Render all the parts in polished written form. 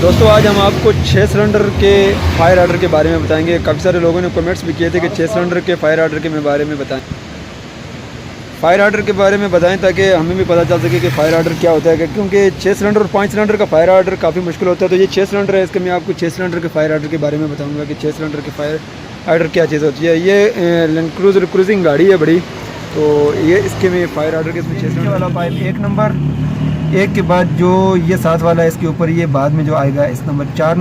दोस्तों आज हम आपको 6 सिलेंडर के फायर आर्डर के बारे में बताएंगे। काफ़ी सारे लोगों ने कमेंट्स भी किए थे कि 6 सिलेंडर के फायर आर्डर के बारे में बताएं। फायर आर्डर के बारे में बताएं ताकि हमें भी पता चल सके कि फायर आर्डर क्या होता है, क्योंकि 6 सिलेंडर और 5 सिलेंडर का फायर आर्डर काफ़ी मुश्किल होता है। तो ये 6 सिलेंडर है, इसके मैं आपको 6 सिलेंडर के फायर आर्डर के बारे में बताऊँगा कि 6 सिलेंडर के फायर आर्डर क्या चीज़ होती है। ये लैंड क्रूजिंग गाड़ी है बड़ी, तो ये इसके में फायर आर्डर के इसमें 6 सिलेंडर वाला पाइप 1 नंबर, एक के बाद जो ये 7 वाला है इसके ऊपर ये बाद में जो आएगा इस नंबर 4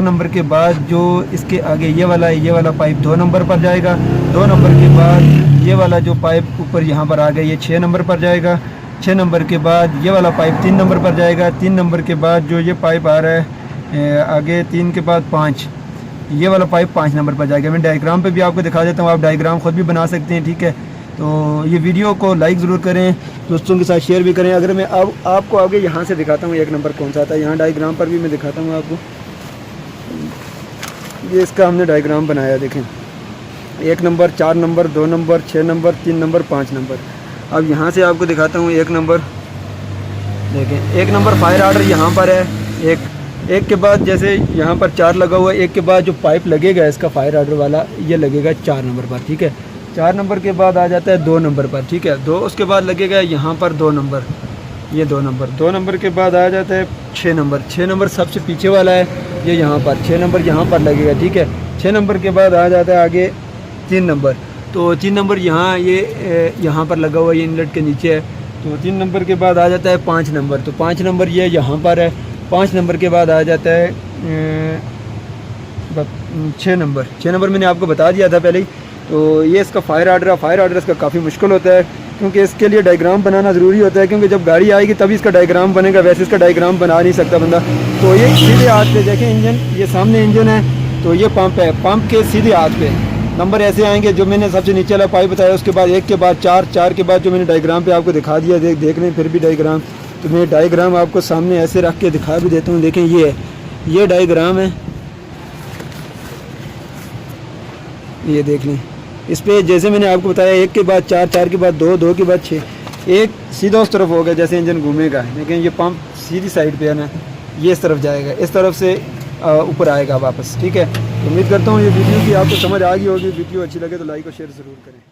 नंबर के बाद जो इसके आगे ये वाला पाइप 2 नंबर पर जाएगा। 2 नंबर के बाद ये वाला जो पाइप ऊपर यहाँ पर आ गया ये 6 नंबर पर जाएगा। 6 नंबर के बाद ये वाला पाइप 3 नंबर पर जाएगा। 3 नंबर के बाद जो ये पाइप आ रहा है आगे 3 के बाद 5, ये वाला पाइप 5 नंबर पर जाएगा। मैं डायग्राम पे भी आपको दिखा देता हूँ, आप डायग्राम खुद भी बना सकते हैं, ठीक है। तो ये वीडियो को लाइक ज़रूर करें, दोस्तों के साथ शेयर भी करें। अगर मैं अब आपको आगे यहाँ से दिखाता हूँ 1 नंबर कौन सा आता है, यहाँ डायग्राम पर भी मैं दिखाता हूँ आपको। ये इसका हमने डायग्राम बनाया, देखें 1 number, 4 number, 2 number, 6 number, 3 number, 5 number. अब यहाँ से आपको दिखाता हूँ 1 नंबर, देखें 1 नंबर फायर आर्डर यहाँ पर है। एक के बाद जैसे यहाँ पर 4 लगा हुआ है, एक के बाद जो पाइप लगेगा इसका फायर आर्डर वाला ये लगेगा 4 नंबर पर, ठीक है। 4 नंबर के बाद आ जाता है 2 नंबर पर, ठीक है। 2 उसके बाद लगेगा यहाँ पर 2 नंबर, ये 2 नंबर। 2 नंबर के बाद आ जाता है 6 नंबर। 6 नंबर सबसे पीछे वाला है, ये यहाँ पर 6 नंबर यहाँ पर लगेगा, ठीक है। 6 नंबर के बाद आ जाता है आगे 3 नंबर, तो 3 नंबर यहाँ ये यहाँ पर लगा हुआ है, ये इनलेट के नीचे है। तो 3 नंबर के बाद आ जाता है 5 नंबर, तो 5 नंबर ये यहाँ पर है। 5 नंबर के बाद आ जाता है 6 नंबर। 6 नंबर मैंने आपको बता दिया था पहले ही। तो ये इसका फायर आर्डर है। फायर आर्डर इसका काफ़ी मुश्किल होता है, क्योंकि इसके लिए डायग्राम बनाना ज़रूरी होता है, क्योंकि जब गाड़ी आएगी तभी इसका डायग्राम बनेगा, वैसे इसका डायग्राम बना नहीं सकता बंदा। तो ये सीधे हाथ पे देखें इंजन, ये सामने इंजन है, तो ये पंप है। पंप के सीधे हाथ पे नंबर ऐसे आएंगे, जो मैंने सबसे नीचे वाला पाइप बताया, उसके बाद 1 के बाद 4 के बाद जो मैंने डायग्राम पे आपको दिखा दिया, देख लें फिर भी डायग्राम। तो मैं डायग्राम आपको सामने ऐसे रख के दिखा भी देता हूँ, देखें ये डायग्राम है, ये देख लें। इस पे जैसे मैंने आपको बताया 1 के बाद 4 के बाद 2 के बाद 6, एक सीधा उस तरफ हो गया जैसे इंजन घूमेगा, लेकिन ये पंप सीधी साइड पे है ना, ये इस तरफ जाएगा, इस तरफ से ऊपर आएगा वापस, ठीक है। तो उम्मीद करता हूँ ये वीडियो की आपको समझ आ गई होगी। वीडियो अच्छी लगे तो लाइक और शेयर ज़रूर करें।